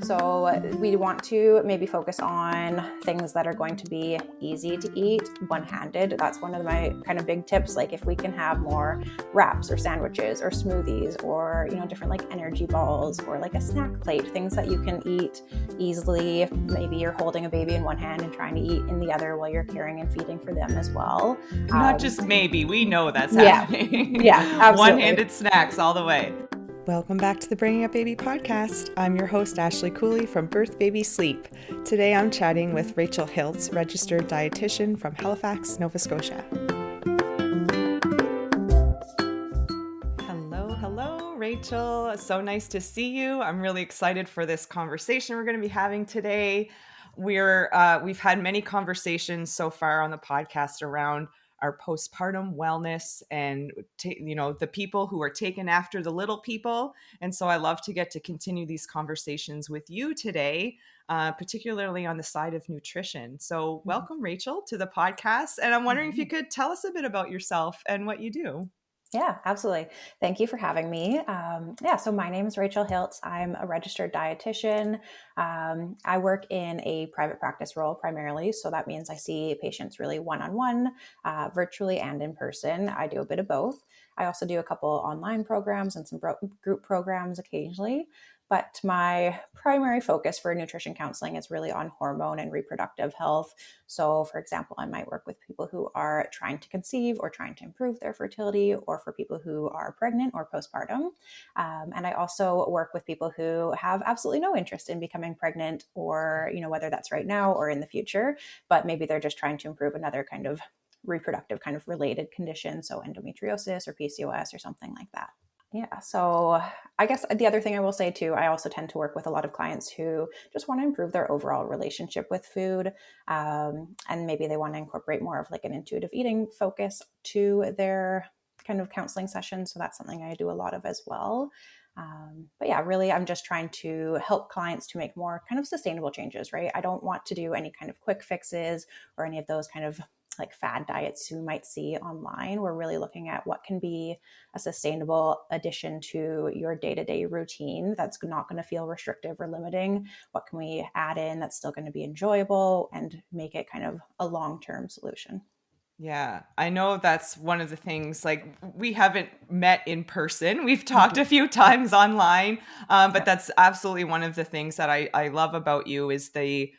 So we want to maybe focus on things that are going to be easy to eat, one-handed. That's one of my kind of big tips. Like if we can have more wraps or sandwiches or smoothies or, different like energy balls or like a snack plate, things that you can eat easily. Maybe you're holding a baby in one hand and trying to eat in the other while you're caring and feeding for them as well. Not just maybe, we know that's happening. Yeah, absolutely. One-handed snacks all the way. Welcome back to the Bringing Up Baby podcast. I'm your host, Ashley Cooley from Birth Baby Sleep. Today I'm chatting with Rachel Hilts, registered dietitian from Halifax, Nova Scotia. Hello, Rachel. So nice to see you. I'm really excited for this conversation we're going to be having today. We've had many conversations so far on the podcast around our postpartum wellness and, the people who are taken after the little people. And so I love to get to continue these conversations with you today, particularly on the side of nutrition. So welcome, Rachel, to the podcast. And I'm wondering if you could tell us a bit about yourself and what you do. Yeah, absolutely. Thank you for having me. So my name is Rachel Hilts. I'm a registered dietitian. I work in a private practice role primarily. So that means I see patients really one-on-one, virtually and in person. I do a bit of both. I also do a couple online programs and some group programs occasionally. But my primary focus for nutrition counseling is really on hormone and reproductive health. So, for example, I might work with people who are trying to conceive or trying to improve their fertility, or for people who are pregnant or postpartum. And I also work with people who have absolutely no interest in becoming pregnant, or, whether that's right now or in the future, but maybe they're just trying to improve another kind of reproductive kind of related condition. So endometriosis or PCOS or something like that. Yeah. So I guess the other thing I will say too, I also tend to work with a lot of clients who just want to improve their overall relationship with food. And maybe they want to incorporate more of like an intuitive eating focus to their kind of counseling session. So that's something I do a lot of as well. But yeah, really, I'm just trying to help clients to make more kind of sustainable changes, right? I don't want to do any kind of quick fixes or any of those kind of like fad diets you might see online. We're really looking at what can be a sustainable addition to your day-to-day routine that's not going to feel restrictive or limiting. What can we add in that's still going to be enjoyable and make it kind of a long-term solution? Yeah, I know that's one of the things, like we haven't met in person. We've talked a few times online, but that's absolutely one of the things that I love about you is the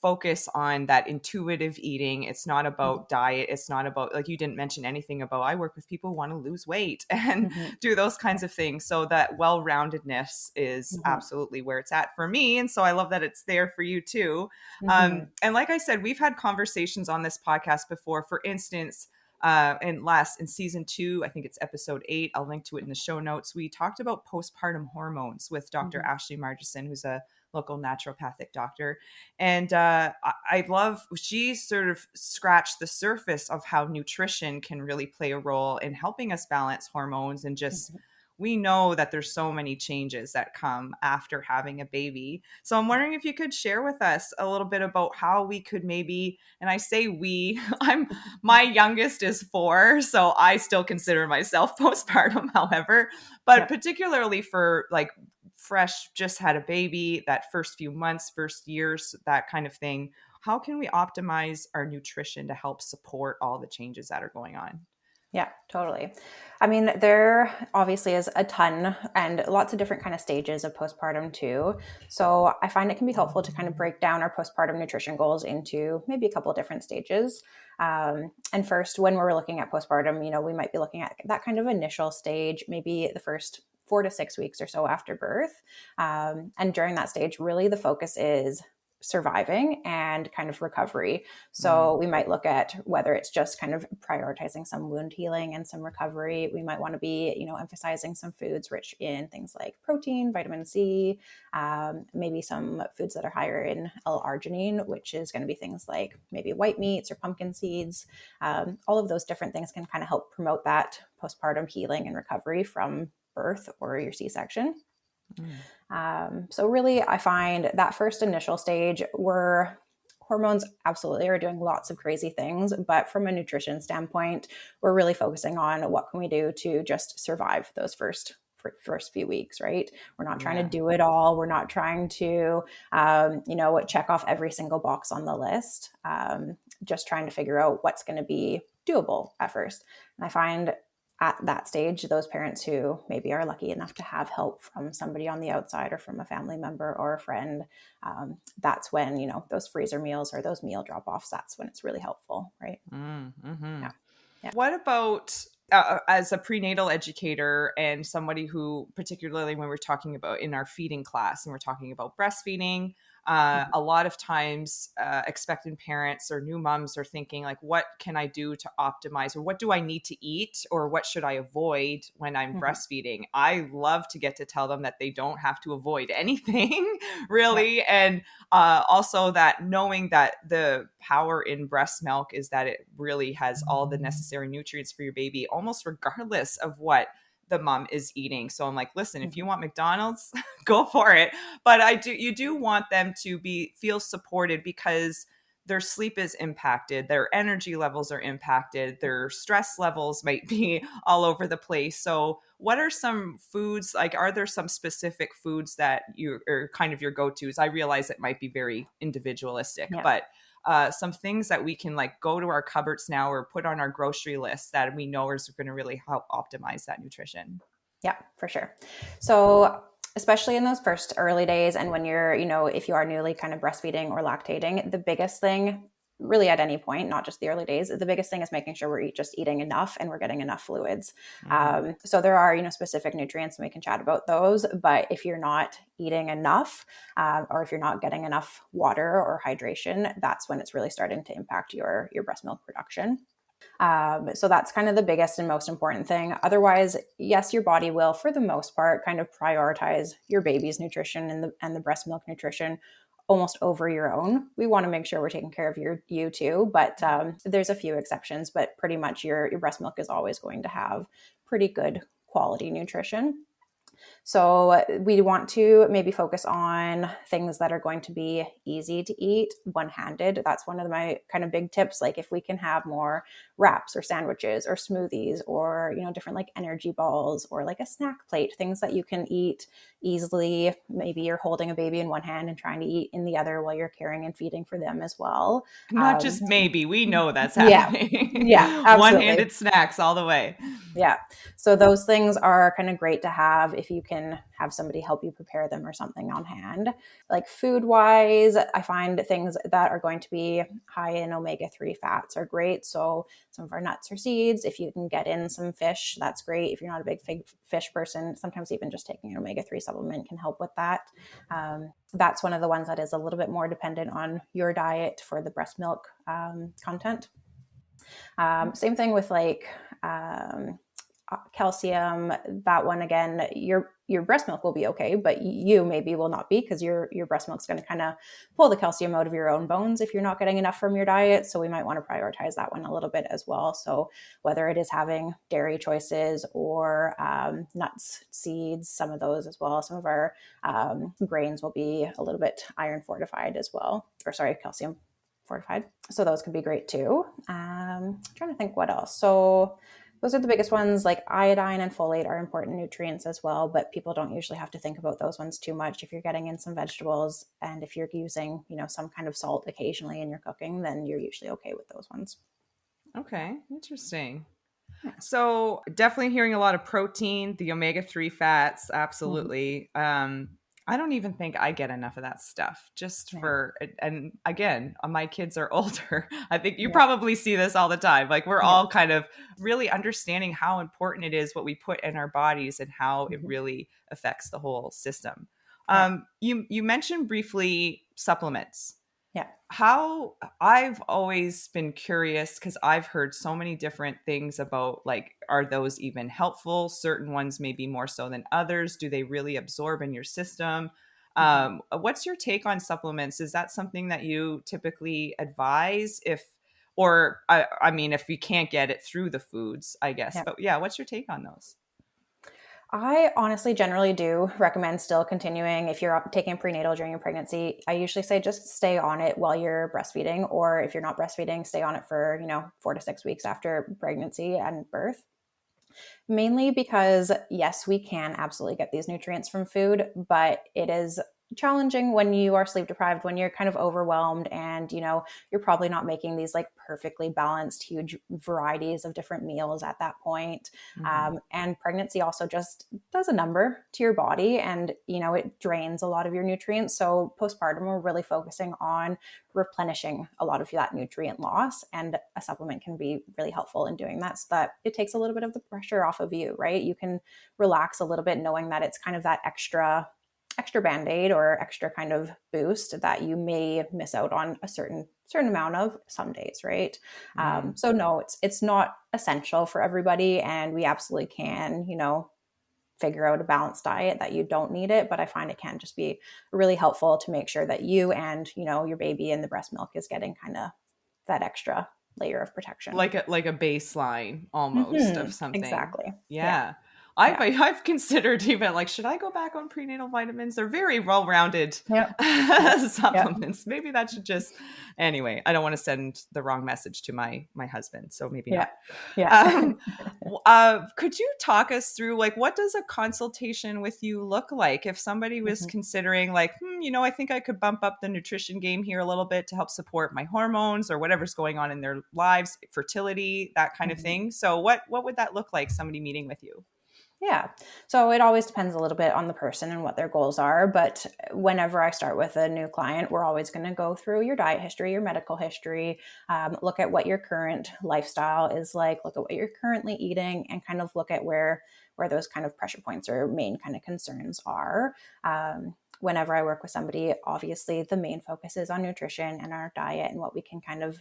focus on that intuitive eating. It's not about diet. It's not about, like, you didn't mention anything about, I work with people who want to lose weight and do those kinds of things. So that well-roundedness is absolutely where it's at for me. And so I love that it's there for you too. And like I said, we've had conversations on this podcast before. For instance, in season 2, I think it's episode 8, I'll link to it in the show notes. We talked about postpartum hormones with Dr. Ashley Margison, who's a local naturopathic doctor. And I love, she sort of scratched the surface of how nutrition can really play a role in helping us balance hormones. And just, we know that there's so many changes that come after having a baby. So I'm wondering if you could share with us a little bit about how we could maybe, and I say we, my youngest is 4, so I still consider myself postpartum, however, but particularly for like fresh, just had a baby, that first few months, first years, that kind of thing. How can we optimize our nutrition to help support all the changes that are going on? Yeah, totally. I mean, there obviously is a ton and lots of different kind of stages of postpartum too. So I find it can be helpful to kind of break down our postpartum nutrition goals into maybe a couple of different stages. And first, when we're looking at postpartum, we might be looking at that kind of initial stage, maybe the first 4 to 6 weeks or so after birth. And during that stage, really the focus is surviving and kind of recovery. So we might look at whether it's just kind of prioritizing some wound healing and some recovery. We might want to be, emphasizing some foods rich in things like protein, vitamin C, maybe some foods that are higher in L-arginine, which is going to be things like maybe white meats or pumpkin seeds. All of those different things can kind of help promote that postpartum healing and recovery from birth or your C-section. So really, I find that first initial stage where hormones absolutely are doing lots of crazy things, but from a nutrition standpoint, we're really focusing on what can we do to just survive those first first few weeks, right? We're not trying to Yeah. do it all. We're not trying to, check off every single box on the list. Just trying to figure out what's going to be doable at first. And I find at that stage, those parents who maybe are lucky enough to have help from somebody on the outside or from a family member or a friend, that's when, those freezer meals or those meal drop-offs, that's when it's really helpful, right? Mm-hmm. Yeah. Yeah. What about as a prenatal educator and somebody who, particularly when we're talking about in our feeding class and we're talking about breastfeeding, Mhm. a lot of times expectant parents or new moms are thinking like, what can I do to optimize, or what do I need to eat, or what should I avoid when I'm Mhm. breastfeeding? I love to get to tell them that they don't have to avoid anything Yeah. really. And also that knowing that the power in breast milk is that it really has all the necessary nutrients for your baby, almost regardless of what the mom is eating. So I'm like, listen, if you Mhm. want McDonald's, go for it. But you do want them to feel supported, because their sleep is impacted, their energy levels are impacted, their stress levels might be all over the place. So what are some foods, like, are there some specific foods that you are kind of your go-tos? I realize it might be very individualistic, Yeah. but some things that we can like go to our cupboards now or put on our grocery list that we know is going to really help optimize that nutrition. Yeah, for sure. So, especially in those first early days, and when you're, if you are newly kind of breastfeeding or lactating, the biggest thing, really at any point, not just the early days, the biggest thing is making sure we're just eating enough and we're getting enough fluids. Mm. So there are, specific nutrients, and we can chat about those. But if you're not eating enough, or if you're not getting enough water or hydration, that's when it's really starting to impact your breast milk production. So that's kind of the biggest and most important thing. Otherwise, yes, your body will, for the most part, kind of prioritize your baby's nutrition and the breast milk nutrition almost over your own. We want to make sure we're taking care of you too, but there's a few exceptions. But pretty much your breast milk is always going to have pretty good quality nutrition. So we want to maybe focus on things that are going to be easy to eat one-handed. That's one of my kind of big tips. Like if we can have more wraps or sandwiches or smoothies or, different like energy balls or like a snack plate, things that you can eat easily. Maybe you're holding a baby in one hand and trying to eat in the other while you're caring and feeding for them as well. Not just maybe, we know that's Yeah, happening. yeah, absolutely. One-handed snacks all the way. Yeah. So those things are kind of great to have if you can have somebody help you prepare them or something on hand. Like food wise, I find things that are going to be high in omega-3 fats are great. So some of our nuts or seeds, if you can get in some fish, that's great. If you're not a big fish person, sometimes even just taking an omega-3 supplement can help with that. That's one of the ones that is a little bit more dependent on your diet for the breast milk content. Same thing with like calcium. That one again, your breast milk will be okay, but you maybe will not be, because your breast milk's going to kind of pull the calcium out of your own bones if you're not getting enough from your diet. So we might want to prioritize that one a little bit as well. So whether it is having dairy choices or nuts, seeds, some of those as well. Some of our grains will be a little bit iron fortified as well, or sorry, calcium fortified. So those can be great too. Trying to think what else. So those are the biggest ones. Like iodine and folate are important nutrients as well, but people don't usually have to think about those ones too much. If you're getting in some vegetables and if you're using, some kind of salt occasionally in your cooking, then you're usually okay with those ones. Okay, interesting. Yeah. So definitely hearing a lot of protein, the omega-3 fats, Mm-hmm. absolutely. I don't even think I get enough of that stuff just Yeah. for, and again, my kids are older. I think you Yeah. probably see this all the time. Like we're Yeah. all kind of really understanding how important it is what we put in our bodies and how it Mm-hmm. really affects the whole system. Yeah. You mentioned briefly supplements. Yeah. How I've always been curious, because I've heard so many different things about like, are those even helpful? Certain ones maybe more so than others. Do they really absorb in your system? Mm-hmm. What's your take on supplements? Is that something that you typically advise, if, or I mean, if we can't get it through the foods, I guess, Yeah. but yeah, what's your take on those? I honestly generally do recommend still continuing. If you're taking prenatal during your pregnancy, I usually say just stay on it while you're breastfeeding, or if you're not breastfeeding, stay on it for, 4 to 6 weeks after pregnancy and birth. Mainly because, yes, we can absolutely get these nutrients from food, but it is challenging when you are sleep deprived, when you're kind of overwhelmed, and you're probably not making these like perfectly balanced huge varieties of different meals at that point. Mm-hmm. And pregnancy also just does a number to your body, and it drains a lot of your nutrients. So postpartum, we're really focusing on replenishing a lot of that nutrient loss, and a supplement can be really helpful in doing that, so that it takes a little bit of the pressure off of you, right? You can relax a little bit knowing that it's kind of that extra band-aid or extra kind of boost that you may miss out on a certain amount of some days, right? So no, it's not essential for everybody, and we absolutely can figure out a balanced diet that you don't need it. But I find it can just be really helpful to make sure that you and your baby and the breast milk is getting kind of that extra layer of protection. Like a baseline almost of Mm-hmm. something. Exactly. Yeah. Yeah. I've Yeah. I've considered even like, should I go back on prenatal vitamins? They're very well-rounded Yep. Yep. Yep. supplements. Maybe that should just, anyway, I don't want to send the wrong message to my husband, so maybe Yeah. not. Yeah. Could you talk us through like, what does a consultation with you look like if somebody was Mm-hmm. considering like, I think I could bump up the nutrition game here a little bit to help support my hormones or whatever's going on in their lives, fertility, that kind of Mm-hmm. thing. So what would that look like, somebody meeting with you? Yeah. So it always depends a little bit on the person and what their goals are. But whenever I start with a new client, we're always going to go through your diet history, your medical history, look at what your current lifestyle is like, look at what you're currently eating, and kind of look at where those kind of pressure points or main kind of concerns are. Whenever I work with somebody, obviously the main focus is on nutrition and our diet and what we can kind of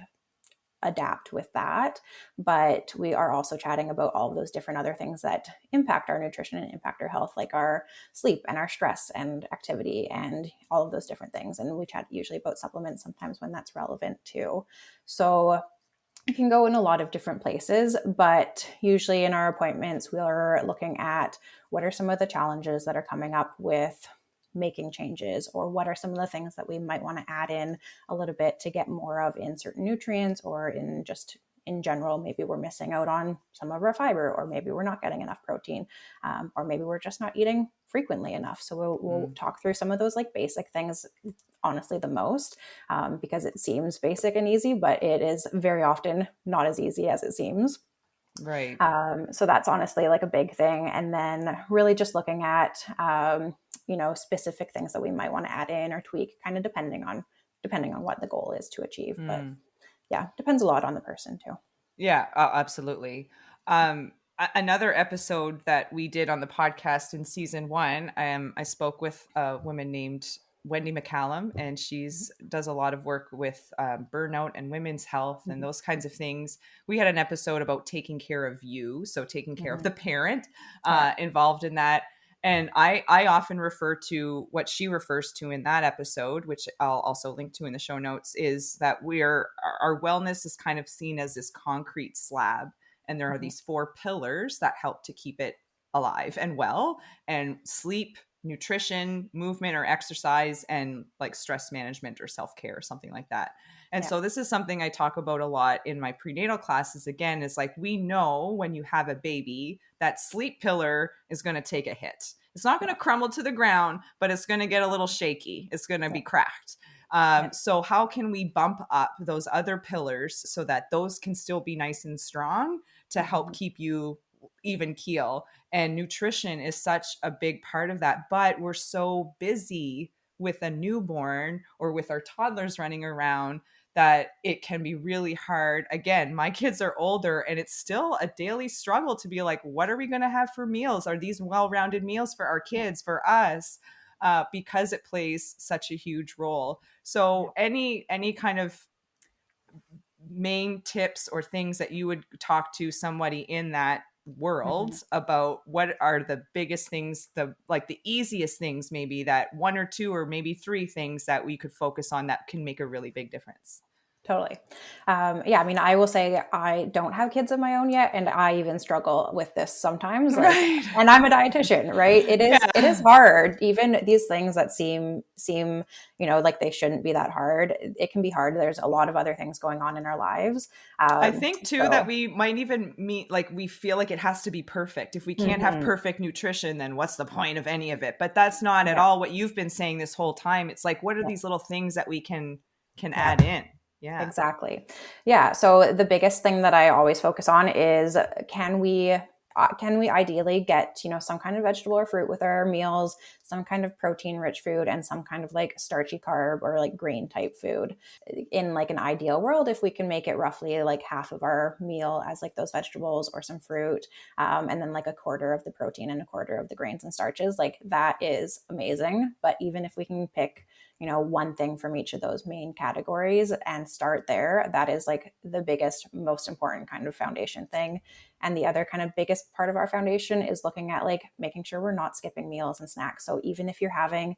adapt with that. But we are also chatting about all of those different other things that impact our nutrition and impact our health, like our sleep and our stress and activity and all of those different things. And we chat usually about supplements sometimes when that's relevant too. So it can go in a lot of different places, but usually in our appointments, we're looking at what are some of the challenges that are coming up with making changes, or what are some of the things that we might want to add in a little bit to get more of in certain nutrients, or in just in general, maybe we're missing out on some of our fiber, or maybe we're not getting enough protein, or maybe we're just not eating frequently enough. So we'll talk through some of those like basic things, honestly, the most, because it seems basic and easy, but it is very often not as easy as it seems. Right. So that's honestly like a big thing. And then really just looking at, specific things that we might want to add in or tweak, kind of depending on what the goal is to achieve. But yeah, depends a lot on the person too. Yeah, absolutely. Another episode that we did on the podcast in season 1, I spoke with a woman named Wendy McCallum, and she's does a lot of work with burnout and women's health and those kinds of things. We had an episode about taking care of you, so taking care of the parent involved in that. And I often refer to what she refers to in that episode, which I'll also link to in the show notes, is that our wellness is kind of seen as this concrete slab. And there are these 4 pillars that help to keep it alive and well, and sleep, nutrition, movement or exercise, and like stress management or self-care or something like that. And so this is something I talk about a lot in my prenatal classes. Again, is like, we know when you have a baby, that sleep pillar is going to take a hit. It's not going to crumble to the ground, but it's going to get a little shaky. It's going to be cracked. So how can we bump up those other pillars so that those can still be nice and strong to help keep you even keel? And nutrition is such a big part of that. But we're so busy with a newborn or with our toddlers running around that it can be really hard. Again, my kids are older, and it's still a daily struggle to be like, what are we going to have for meals? Are these well-rounded meals for our kids, for us? Because it plays such a huge role. So any kind of main tips or things that you would talk to somebody in that world about, what are the biggest things, the easiest things, maybe that 1 or 2 or maybe 3 things that we could focus on that can make a really big difference? Totally. Yeah, I mean, I will say I don't have kids of my own yet, and I even struggle with this sometimes. Like, Right. and I'm a dietitian, right? It is Yeah. hard. Even these things that seem like they shouldn't be that hard. It can be hard. There's a lot of other things going on in our lives. I think too that So, we might even meet, like, we feel like it has to be perfect. If we can't have mhm, perfect nutrition, then what's the point of any of it? But that's not at yeah, all what you've been saying this whole time. It's like, what are yeah, these little things that we can yeah. add in? Yeah. Exactly. Yeah. So the biggest thing that I always focus on is can we ideally get some kind of vegetable or fruit with our meals, some kind of protein rich food, and some kind of like starchy carb or like grain type food. In like an ideal world, if we can make it roughly like half of our meal as like those vegetables or some fruit, and then like a quarter of the protein and a quarter of the grains and starches, like that is amazing. But even if we can pick one thing from each of those main categories and start there, that is like the biggest, most important kind of foundation thing. And the other kind of biggest part of our foundation is looking at like making sure we're not skipping meals and snacks. So even if you're having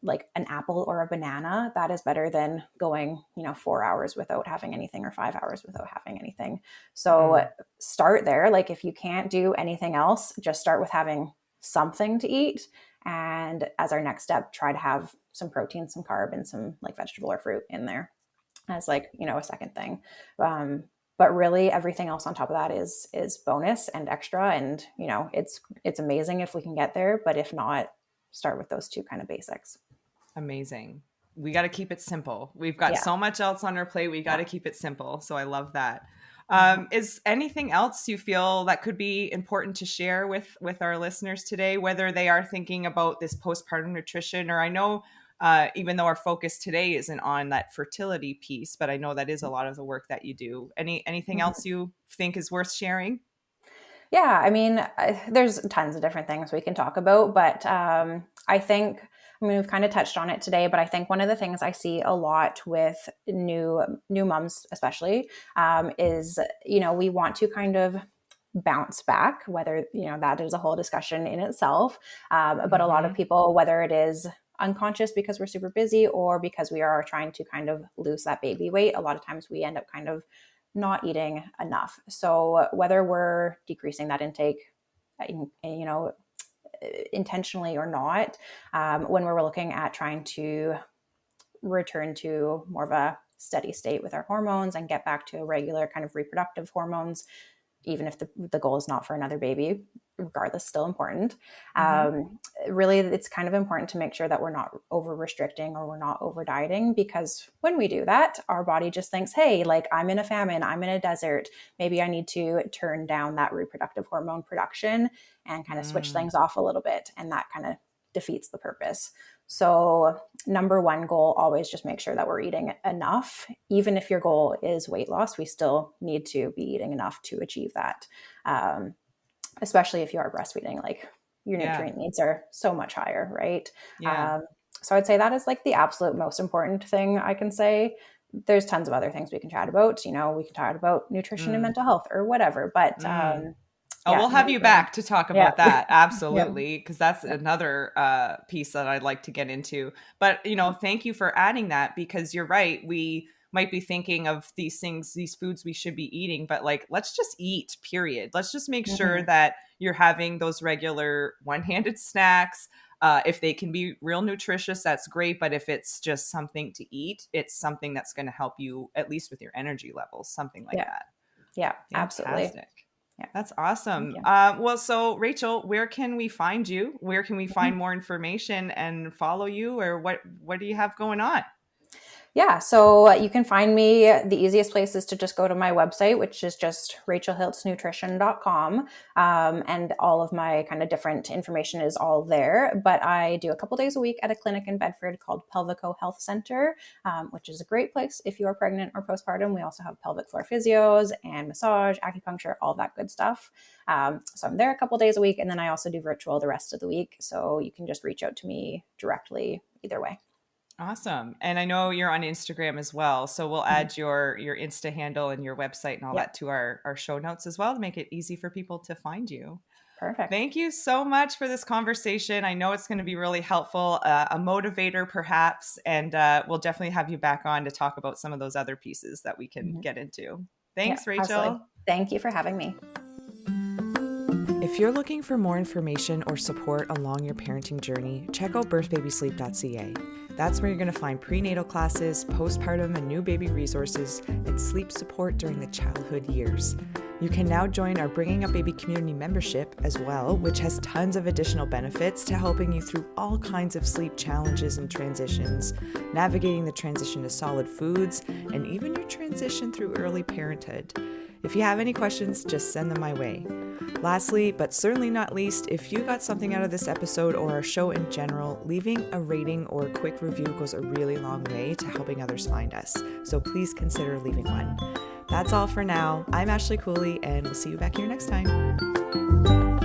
like an apple or a banana, that is better than going 4 hours without having anything or 5 hours without having anything. So Mm. start there. Like if you can't do anything else, just start with having something to eat, and as our next step, try to have some protein, some carb, and some like vegetable or fruit in there as like a second thing. um, but really everything else on top of that is bonus and extra, and it's amazing if we can get there, but if not, start with those two kind of basics. Amazing. We got to keep it simple. We've got Yeah. so much else on our plate. We got Yeah. to keep it simple. So I love that. Mhm. Is anything else you feel that could be important to share with our listeners today, whether they are thinking about this postpartum nutrition, or I know even though our focus today isn't on that fertility piece, but I know that is a lot of the work that you do. Anything Mhm. else you think is worth sharing? Yeah, I mean, there's tons of different things we can talk about, but I mean, we've kind of touched on it today, but I think one of the things I see a lot with new moms, especially, is we want to kind of bounce back, whether that is a whole discussion in itself. But a lot of Mm-hmm. people, whether it is unconscious because we're super busy or because we are trying to kind of lose that baby weight, a lot of times we end up kind of not eating enough. So whether we're decreasing that intake, you know, intentionally or not, when we're looking at trying to return to more of a steady state with our hormones and get back to regular kind of reproductive hormones, even if the goal is not for another baby, regardless, still important. Mm-hmm. Really, it's kind of important to make sure that we're not over restricting or we're not over dieting, because when we do that, our body just thinks, hey, like I'm in a famine, I'm in a desert. Maybe I need to turn down that reproductive hormone production and kind of switch Mm. things off a little bit. And that kind of defeats the purpose. So, number one goal, always just make sure that we're eating enough. Even if your goal is weight loss, we still need to be eating enough to achieve that. Um, Especially if you are breastfeeding, like your Yeah. nutrient needs are so much higher, right? Yeah. Um, so I'd say that is like the absolute most important thing I can say. There's tons of other things we can chat about. We can talk about nutrition and Mm. mental health or whatever, but Mm. Oh, yeah, we'll have number you one. back to talk Yeah. about that. Yeah. Absolutely. Because that's Yeah. another piece that I'd like to get into. But, thank you for adding that, because you're right. We might be thinking of these things, these foods we should be eating, but like, let's just eat, period. Let's just make sure Mhm. that you're having those regular one-handed snacks. If they can be real nutritious, that's great. But if it's just something to eat, it's something that's going to help you, at least with your energy levels, something like Yeah. that. Yeah. Absolutely. Fantastic. Yeah. That's Thank awesome. you. Well, so Rachel, where can we find you? Where can we find Mhm. more information and follow you, or what do you have going on? Yeah, so you can find me. The easiest place is to just go to my website, which is just rachelhiltsnutrition.com. And all of my kind of different information is all there. But I do a couple days a week at a clinic in Bedford called Pelvico Health Center, which is a great place if you are pregnant or postpartum. We also have pelvic floor physios and massage, acupuncture, all that good stuff. So I'm there a couple days a week. And then I also do virtual the rest of the week. So you can just reach out to me directly either way. Awesome. And I know you're on Instagram as well, so we'll Mhm. add your Insta handle and your website and all Yep. that to our show notes as well, to make it easy for people to find you. Perfect. Thank you so much for this conversation. I know it's going to be really helpful, a motivator perhaps, and we'll definitely have you back on to talk about some of those other pieces that we can get into. Yeah, Thanks, absolutely. Rachel. Thank you for having me. If you're looking for more information or support along your parenting journey, check out birthbabysleep.ca. That's where you're going to find prenatal classes, postpartum and new baby resources, and sleep support during the childhood years. You can now join our Bringing Up Baby community membership as well, which has tons of additional benefits to helping you through all kinds of sleep challenges and transitions, navigating the transition to solid foods, and even your transition through early parenthood. If you have any questions, just send them my way. Lastly, but certainly not least, if you got something out of this episode or our show in general, leaving a rating or a quick review goes a really long way to helping others find us. So please consider leaving one. That's all for now. I'm Ashley Cooley, and we'll see you back here next time.